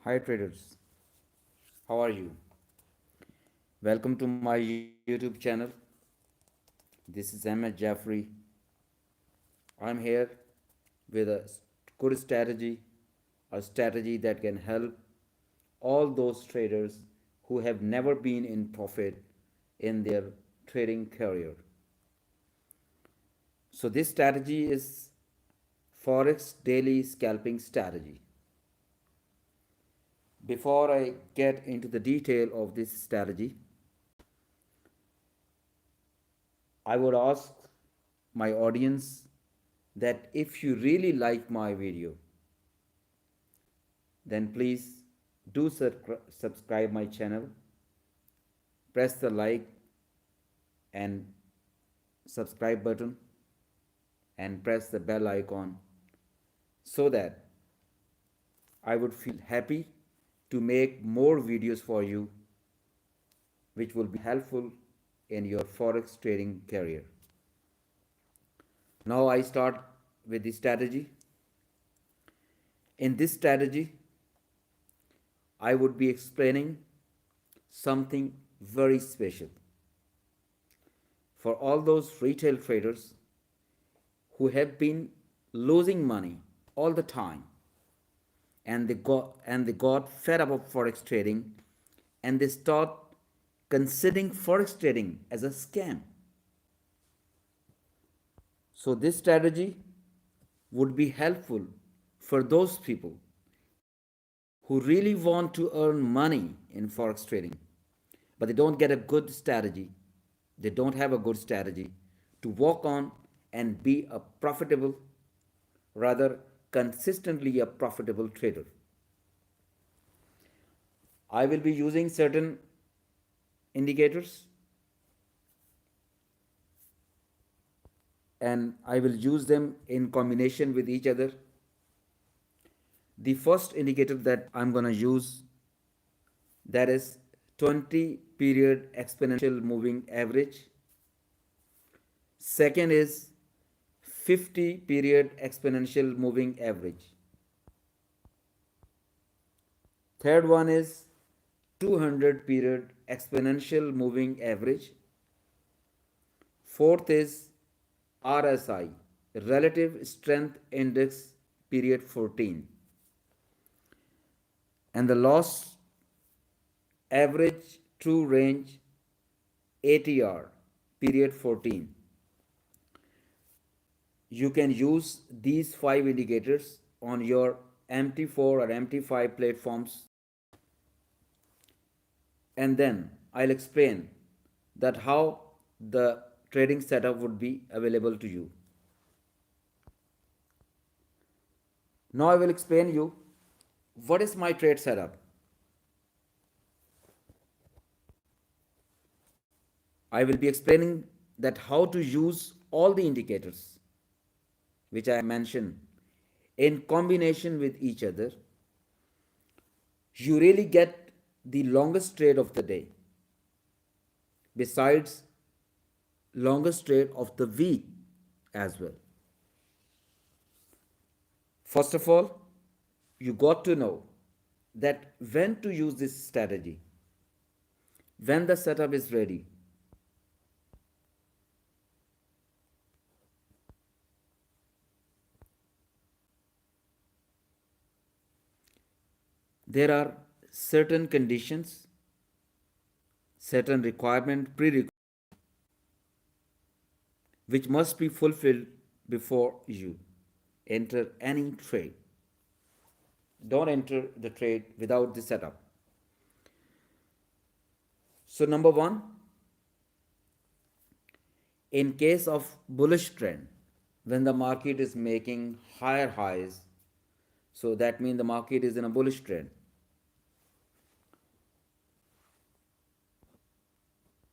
Hi traders, how are you? Welcome to my YouTube channel. This is Ahmed Jaffrey. I'm here with a good strategy, a strategy that can help all those traders who have never been in profit in their trading career. So this strategy is Forex daily scalping strategy. Before I get into the detail of this strategy, I would ask my audience that if you really like my video, then please do subscribe my channel, press the like and subscribe button and press the bell icon so that I would feel happy to make more videos for you which will be helpful in your forex trading career. Now I start with the strategy. In this strategy, I would be explaining something very special for all those retail traders who have been losing money all the time and they got fed up of forex trading and they start considering forex trading as a scam. So this strategy would be helpful for those people who really want to earn money in forex trading, but they don't get a good strategy. They don't have a good strategy to work on and be a profitable, rather consistently a profitable trader. I will be using certain indicators and I will use them in combination with each other. The first indicator that I'm going to use, that is 20 period exponential moving average. Second is 50 period exponential moving average. Third one is 200 period exponential moving average. Fourth is RSI, Relative Strength Index, period 14. And the last, average true range ATR, period 14. You can use these five indicators on your MT4 or MT5 platforms, and then I'll explain that how the trading setup would be available to you. Now I will explain you what is my trade setup. I will be explaining that how to use all the indicators which I mentioned in combination with each other. You really get the longest trade of the day, besides longest trade of the week as well. First of all, you got to know that when to use this strategy, when the setup is ready. There are certain conditions, certain requirement, prerequisites which must be fulfilled before you enter any trade. Don't enter the trade without the setup. So number one, in case of bullish trend, when the market is making higher highs, so that means the market is in a bullish trend.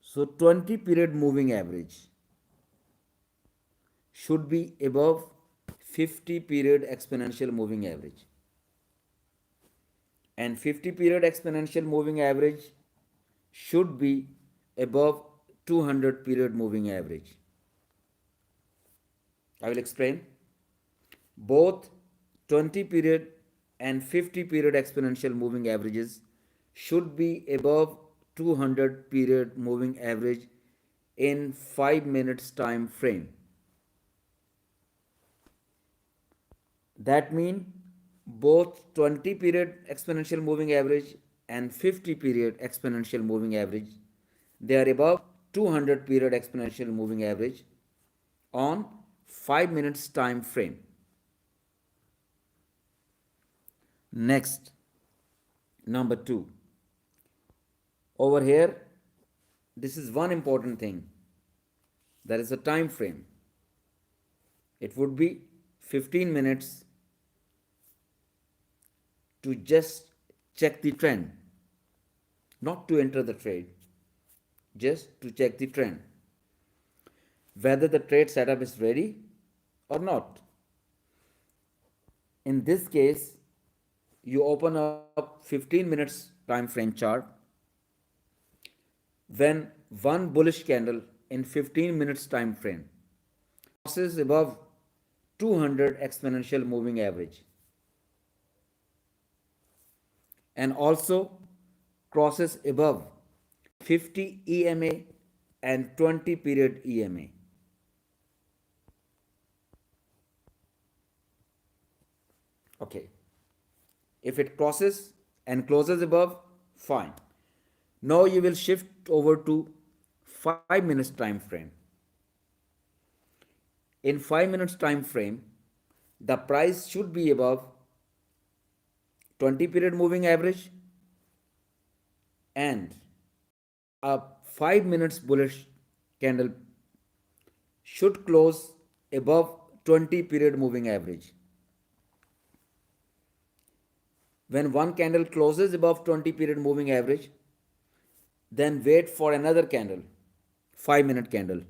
So 20 period moving average should be above 50 period exponential moving average, and 50 period exponential moving average should be above 200 period moving average. I will explain. Both 20 period and 50 period exponential moving averages should be above 200 period moving average in 5 minutes time frame. That means both 20 period exponential moving average and 50 period exponential moving average, they are above 200 period exponential moving average on 5 minutes time frame. Next, number 2. Over here, this is one important thing. That is the time frame. It would be 15 minutes to just check the trend, not to enter the trade, just to check the trend, whether the trade setup is ready or not. In this case, you open up 15 minutes time frame chart. When one bullish candle in 15 minutes time frame crosses above 200 exponential moving average and also crosses above 50 EMA and 20 period EMA. Okay. If it crosses and closes above, fine. Now you will shift over to 5 minutes time frame. In 5 minutes time frame, the price should be above 20 period moving average and a 5 minutes bullish candle should close above 20 period moving average. When one candle closes above 20 period moving average, then wait for another candle, 5-minute candle,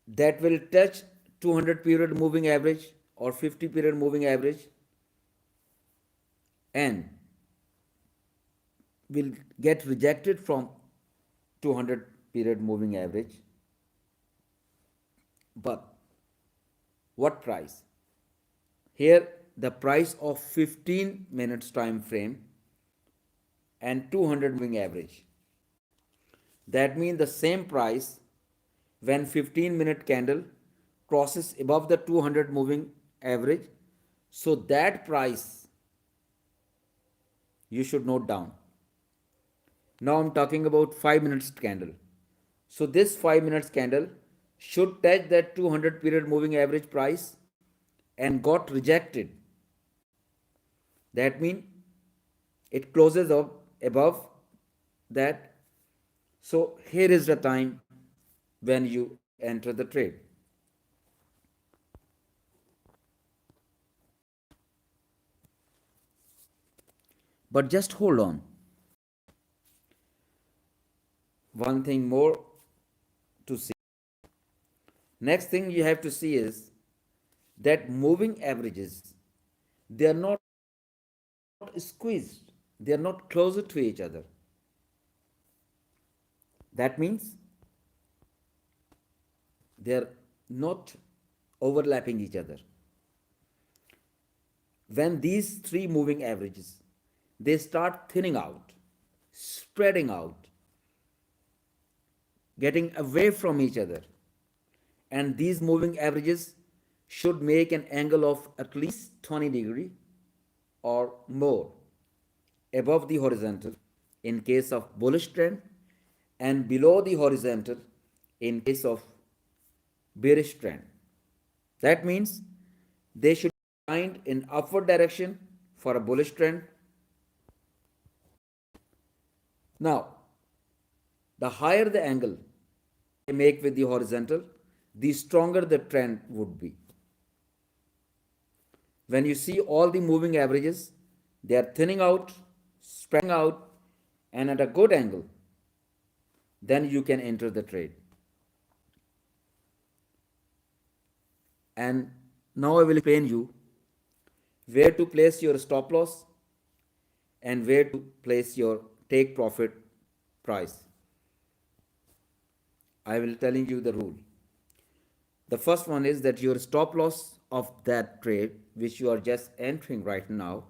that will touch 200 period moving average or 50 period moving average and will get rejected from 200 period moving average. But what price? Here the price of 15 minutes time frame and 200 moving average. That means the same price when 15-minute candle crosses above the 200 moving average. So that price you should note down. Now I'm talking about 5 minutes candle. So this 5 minutes candle should touch that 200 period moving average price and got rejected. That means it closes up above that. So here is the time when you enter the trade. But just hold on. One thing more to see. Next thing you have to see is that moving averages, they are not squeezed, they are not closer to each other. That means they are not overlapping each other. When these three moving averages, they start thinning out, spreading out, getting away from each other, and these moving averages should make an angle of at least 20 degree or more above the horizontal in case of bullish trend and below the horizontal in case of bearish trend. That means they should be aligned in upward direction for a bullish trend. Now, the higher the angle they make with the horizontal, the stronger the trend would be. When you see all the moving averages, they are thinning out, spreading out, and at a good angle, then you can enter the trade. And now I will explain you where to place your stop loss and where to place your take profit price. I will telling you the rule. The first one is that your stop loss of that trade which you are just entering right now,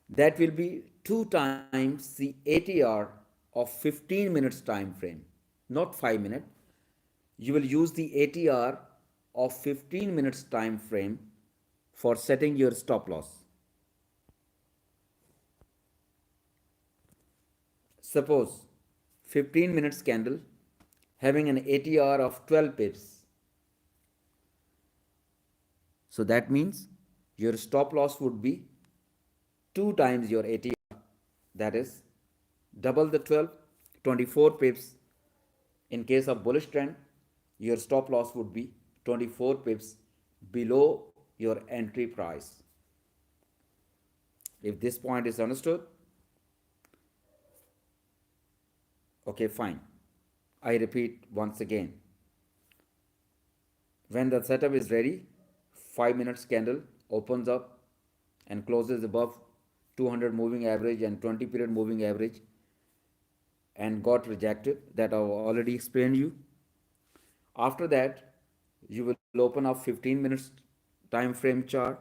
that will be 2 times the ATR of 15 minutes time frame, not 5 minutes. You will use the ATR of 15 minutes time frame for setting your stop loss. Suppose 15 minutes candle having an ATR of 12 pips. So that means your stop loss would be 2 times your ATR, that is double the 12, 24 pips. In case of bullish trend, your stop loss would be 24 pips below your entry price. If this point is understood, okay, fine. I repeat once again. When the setup is ready, 5 minutes candle opens up and closes above 200 moving average and 20 period moving average and got rejected, that I've already explained you. After that, you will open up 15 minutes time frame chart,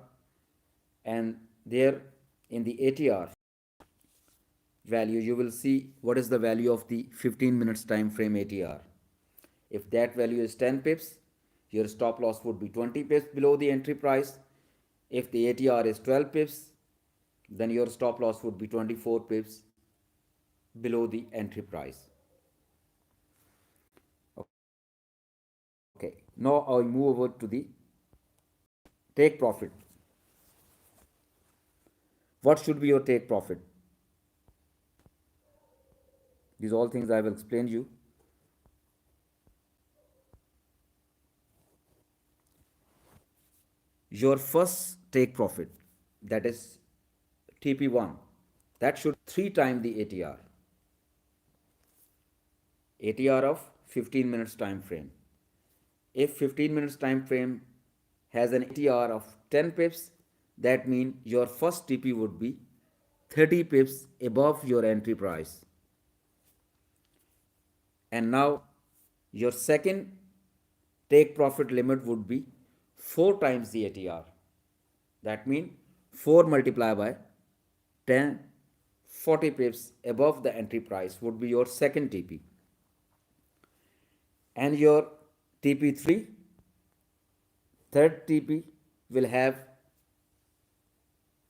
and there in the ATR value you will see what is the value of the 15 minutes time frame ATR. If that value is 10 pips, your stop loss would be 20 pips below the entry price. If the ATR is 12 pips, then your stop loss would be 24 pips below the entry price. Okay, now I move over to the take profit. What should be your take profit? These all things I will explain you. Your first take profit, that is TP1, that should 3 times the ATR. ATR of 15 minutes time frame. If 15 minutes time frame has an ATR of 10 pips, that means your first TP would be 30 pips above your entry price. And now your second take profit limit would be 4 times the ATR. That means 4 multiplied by 10, 40 pips above the entry price would be your second TP. And your TP3, third TP, will have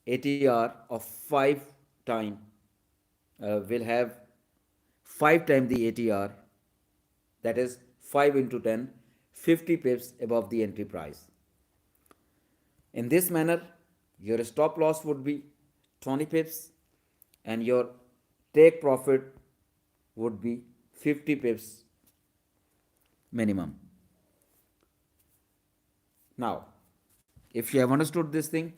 ATR of 5 times, will have 5 times the ATR, that is 5 into 10, 50 pips above the entry price. In this manner, your stop loss would be 20 pips and your take profit would be 50 pips minimum. Now, if you have understood this thing,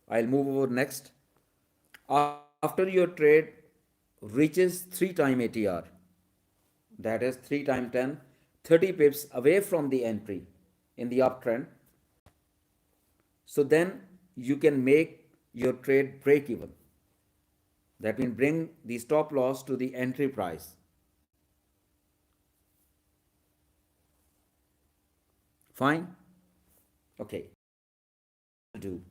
I'll move over next. After your trade reaches 3 times ATR, that is 3 times 10, 30 pips away from the entry in the uptrend, so then you can make your trade break even. That means bring the stop loss to the entry price. Fine? Okay. Do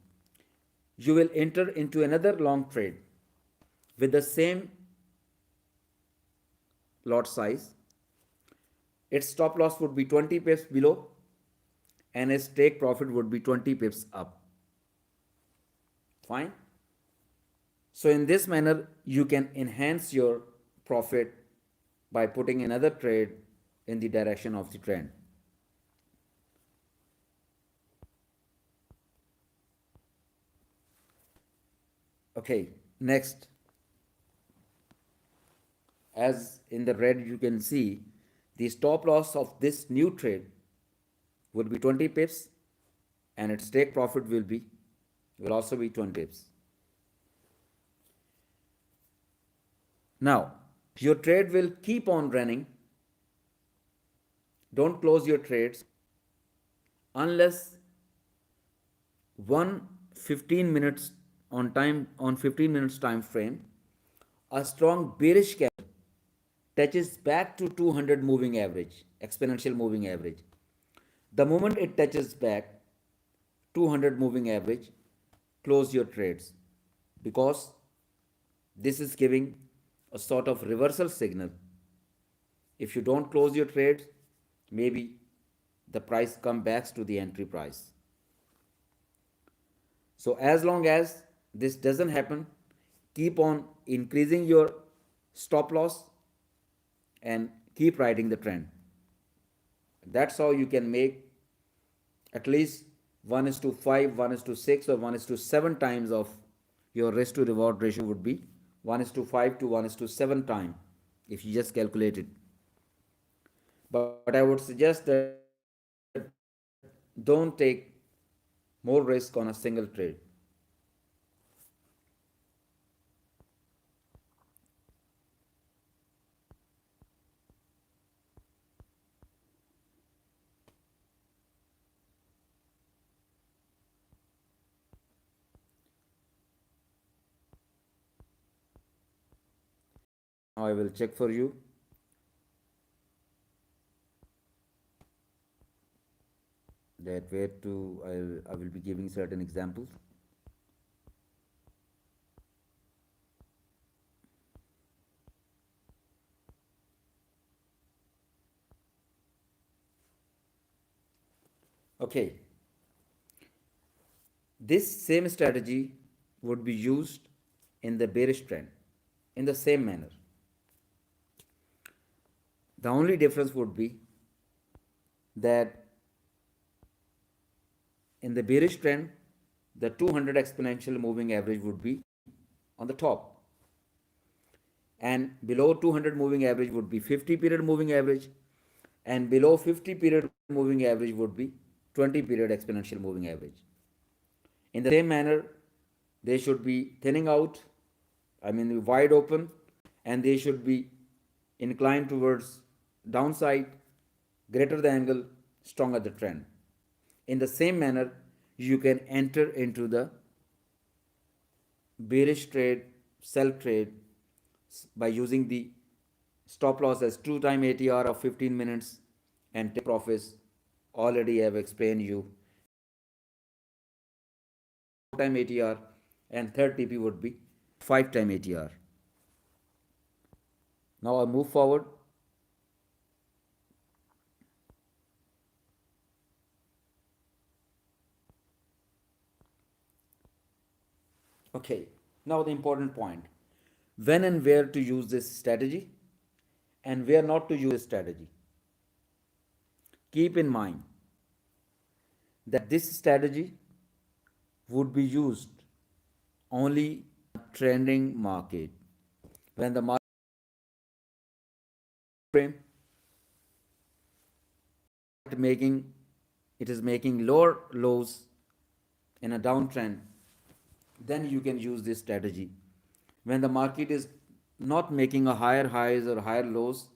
you will enter into another long trade with the same lot size. Its stop loss would be 20 pips below and its take profit would be 20 pips up. Fine? So in this manner, you can enhance your profit by putting another trade in the direction of the trend. Okay, next, as in the red you can see, the stop loss of this new trade would be 20 pips and its take profit will also be 20 pips. Now, your trade will keep on running. Don't close your trades unless 15 minutes on 15 minutes time frame, a strong bearish candle touches back to 200 moving average, exponential moving average. The moment it touches back 200 moving average, close your trades, because this is giving a sort of reversal signal. If you don't close your trades, maybe the price come back to the entry price. So as long as this doesn't happen, keep on increasing your stop loss and keep riding the trend. That's how you can make at least 1 is to 5, 1 is to 6, or 1 is to 7 times of your risk to reward ratio would be 1 is to 5 to 1 is to 7 time if you just calculate it. But I would suggest that don't take more risk on a single trade. Now I will check for you that where to I will be giving certain examples. Okay, this same strategy would be used in the bearish trend in the same manner. The only difference would be that in the bearish trend, the 200 exponential moving average would be on the top, and below 200 moving average would be 50 period moving average, and below 50 period moving average would be 20 period exponential moving average. In the same manner, they should be thinning out, I mean wide open, and they should be inclined towards downside, greater the angle, stronger the trend. In the same manner, you can enter into the bearish trade, sell trade by using the stop loss as 2 time ATR of 15 minutes and take profits. Already I have explained you 4 time ATR, and third TP would be 5 time ATR. Now I move forward. Okay, now the important point. When and where to use this strategy and where not to use this strategy. Keep in mind that this strategy would be used only trending market. When the market frame making it is making lower lows in a downtrend, then you can use this strategy. When the market is not making a higher highs or higher lows,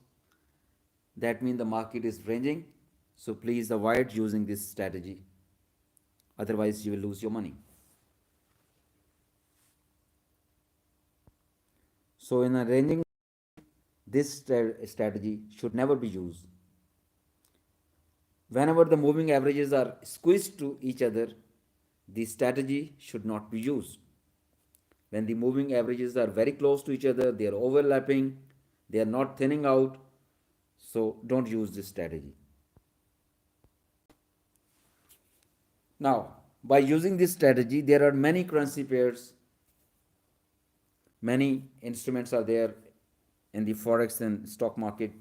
that means the market is ranging. So please avoid using this strategy. Otherwise, you will lose your money. So in a ranging, this strategy should never be used. Whenever the moving averages are squeezed to each other, the strategy should not be used. When the moving averages are very close to each other, they are overlapping, they are not thinning out, so don't use this strategy. Now, by using this strategy, there are many currency pairs, many instruments are there in the forex and stock market,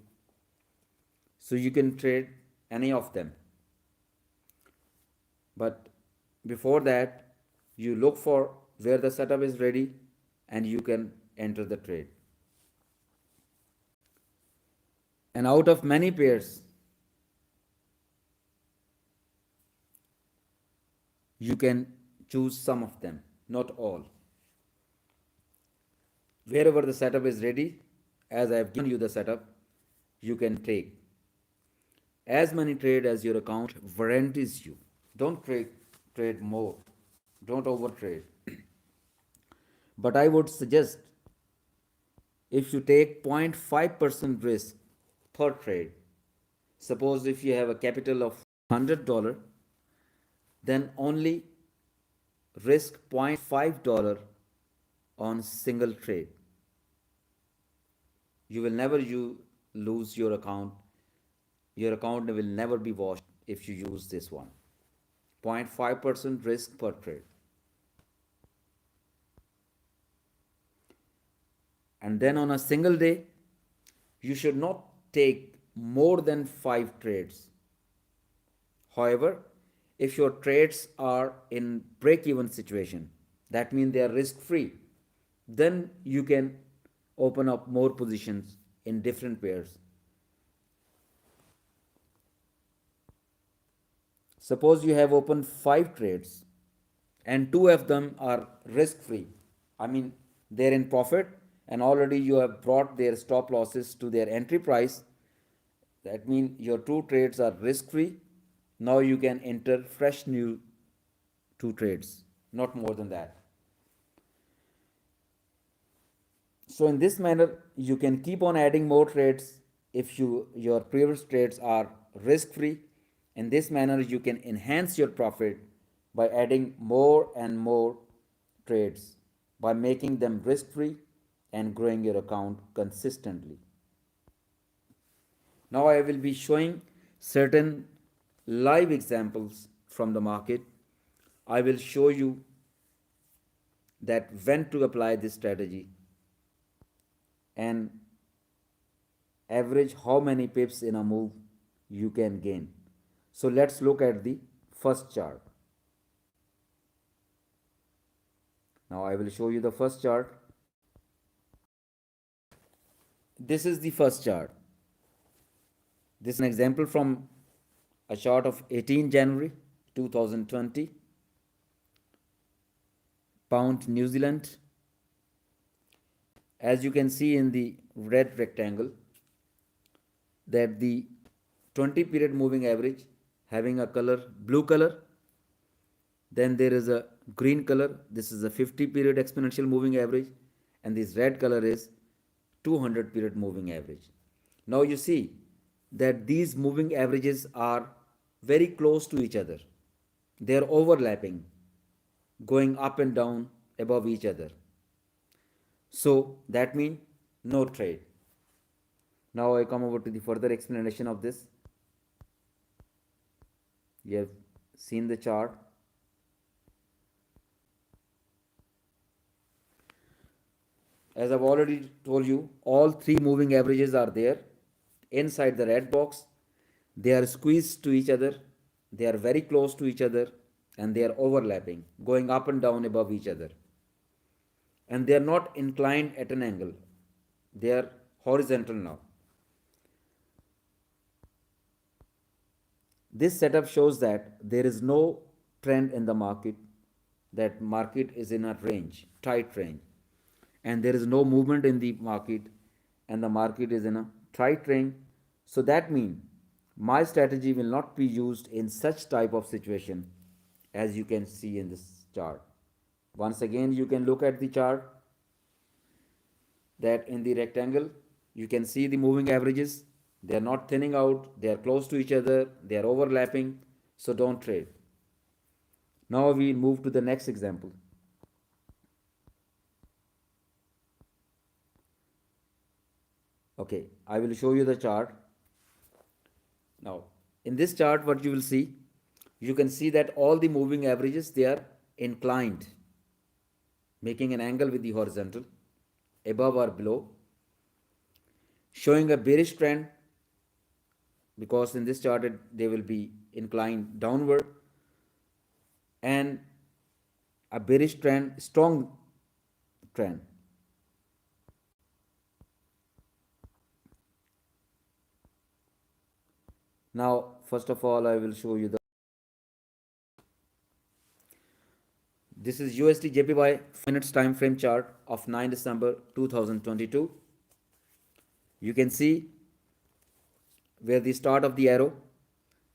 so you can trade any of them. But before that, you look for where the setup is ready and you can enter the trade. And out of many pairs, you can choose some of them, not all. Wherever the setup is ready, as I have given you the setup, you can take as many trade as your account warranties you. Don't trade more. Don't overtrade. But I would suggest if you take 0.5% risk per trade, suppose if you have a capital of $100, then only risk $0.5 on single trade. You will never lose your account. Your account will never be washed if you use this one. 0.5% risk per trade. And then on a single day, you should not take more than 5 trades. However, if your trades are in break even situation, that means they are risk free, then you can open up more positions in different pairs. Suppose you have opened 5 trades and 2 of them are risk free. I mean, they're in profit and already you have brought their stop losses to their entry price. That means your 2 trades are risk free. Now you can enter fresh new 2 trades, not more than that. So in this manner, you can keep on adding more trades if your previous trades are risk free. In this manner, you can enhance your profit by adding more and more trades by making them risk free and growing your account consistently. Now I will be showing certain live examples from the market. I will show you that when to apply this strategy and average how many pips in a move you can gain. So let's look at the first chart. Now I will show you the first chart. This is the first chart. This is an example from a chart of 18 January 2020, pound New Zealand. As you can see in the red rectangle, that the 20 period moving average having a color blue color, then there is a green color, this is a 50 period exponential moving average, and this red color is 200 period moving average. Now you see that these moving averages are very close to each other. They are overlapping, going up and down above each other. So that means no trade. Now I come over to the further explanation of this. You have seen the chart. As I've already told you, all 3 moving averages are there inside the red box. They are squeezed to each other. They are very close to each other and they are overlapping, going up and down above each other. And they are not inclined at an angle. They are horizontal now. This setup shows that there is no trend in the market, that market is in a range, tight range, and there is no movement in the market and the market is in a tight range. So that means my strategy will not be used in such type of situation as you can see in this chart. Once again, you can look at the chart, that in the rectangle you can see the moving averages. They are not thinning out, they are close to each other, they are overlapping, so don't trade. Now we move to the next example. Okay, I will show you the chart. Now, in this chart, what you will see, you can see that all the moving averages, they are inclined, making an angle with the horizontal, above or below, showing a bearish trend, because in this chart they will be inclined downward, and a bearish trend, strong trend. Now, first of all, I will show you this is USD JPY 5 minutes time frame chart of 9 December 2022. You can see where the start of the arrow,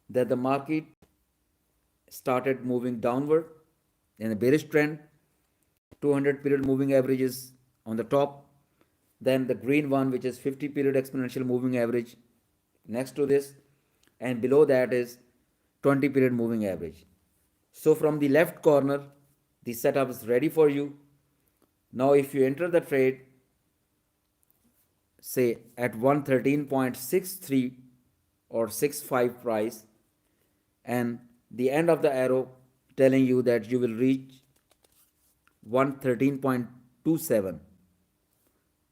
that the market started moving downward in a bearish trend. 200 period moving average is on the top, then the green one, which is 50 period exponential moving average next to this, and below that is 20 period moving average. So from the left corner, the setup is ready for you. Now if you enter the trade, say at 113.63 or 65 price, and the end of the arrow telling you that you will reach 113.27,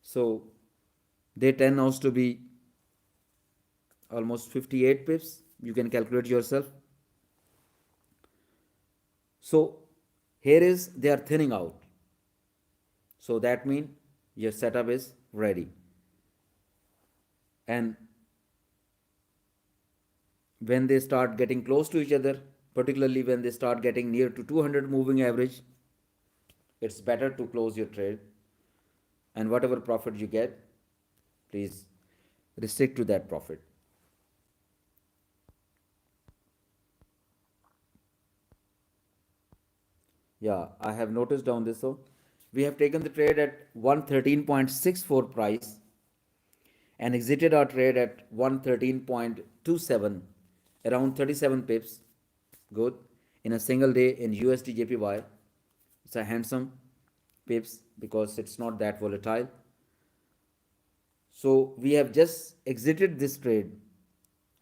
so they tend out to be almost 58 pips. You can calculate yourself. So here is they are thinning out, so that means your setup is ready. And when they start getting close to each other, particularly when they start getting near to 200 moving average, it's better to close your trade, and whatever profit you get, please restrict to that profit. Yeah, I have noticed down this. So we have taken the trade at 113.64 price and exited our trade at 113.27, around 37 pips. Good. In a single day in USD JPY, it's a handsome pips because it's not that volatile. So we have just exited this trade,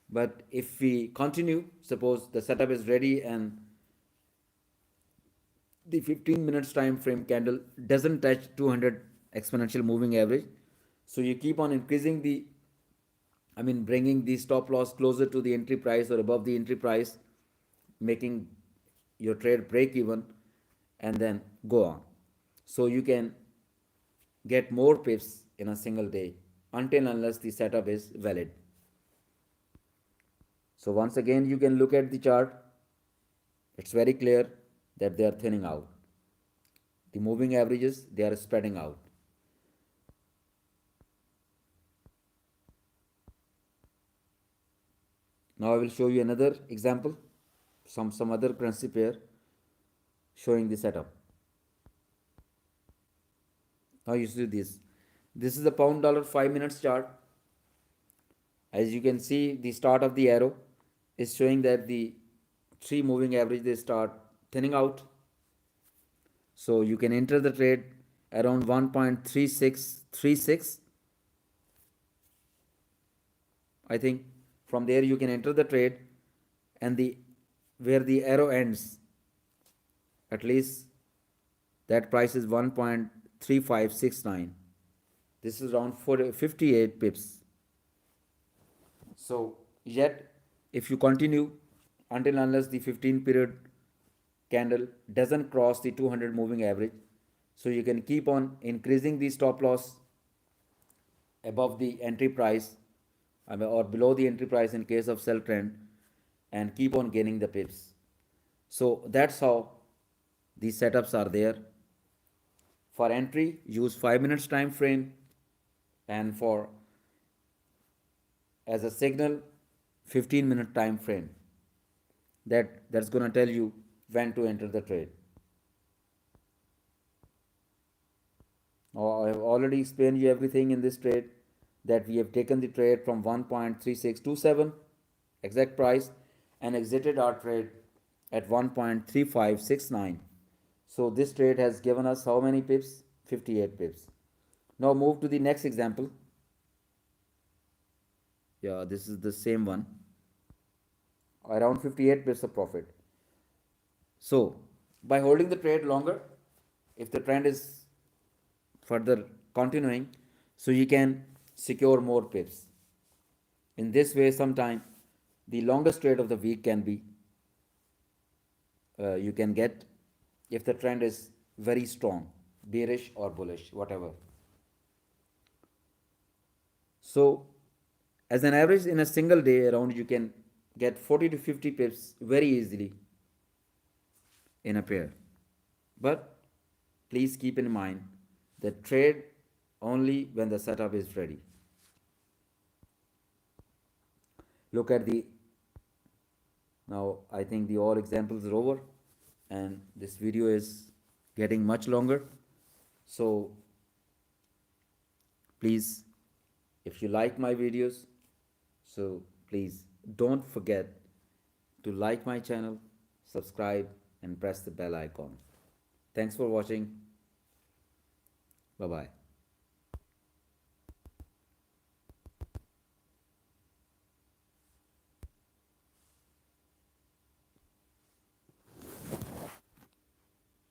but if we continue, suppose the setup is ready and the 15 minutes time frame candle doesn't touch 200 exponential moving average, so you keep on increasing the, bringing the stop loss closer to the entry price or above the entry price, making your trade break even, and then go on. So you can get more pips in a single day until unless the setup is valid. So once again, you can look at the chart. It's very clear that they are thinning out. The moving averages, they are spreading out. Now I will show you another example, some other currency pair showing the setup. Now you see this. This is the pound dollar 5 minutes chart. As you can see, the start of the arrow is showing that the three moving average they start thinning out. So you can enter the trade around 1.3636. I think from there you can enter the trade, and the where the arrow ends, at least that price is 1.3569. This is around 58 pips. So yet if you continue until unless the 15 period candle doesn't cross the 200 moving average, so you can keep on increasing the stop loss above the entry price, or below the entry price in case of sell trend, and keep on gaining the pips. So that's how these setups are there. For entry, use 5 minutes time frame, and for as a signal 15-minute time frame. That's going to tell you when to enter the trade. Now I have already explained you everything in this trade, that we have taken the trade from 1.3627 exact price and exited our trade at 1.3569. So this trade has given us how many pips? 58 pips. Now move to the next example. Yeah, this is the same one. Around 58 pips of profit. So by holding the trade longer, if the trend is further continuing, so you can secure more pips. In this way, sometime the longest trade of the week can be you can get if the trend is very strong, bearish or bullish, whatever. So as an average in a single day around, you can get 40 to 50 pips very easily in a pair. But please keep in mind that trade only when the setup is ready. Look at the, now I think the all examples are over and this video is getting much longer. So please, if you like my videos, so please don't forget to like my channel, subscribe, and press the bell icon. Thanks for watching. Bye bye.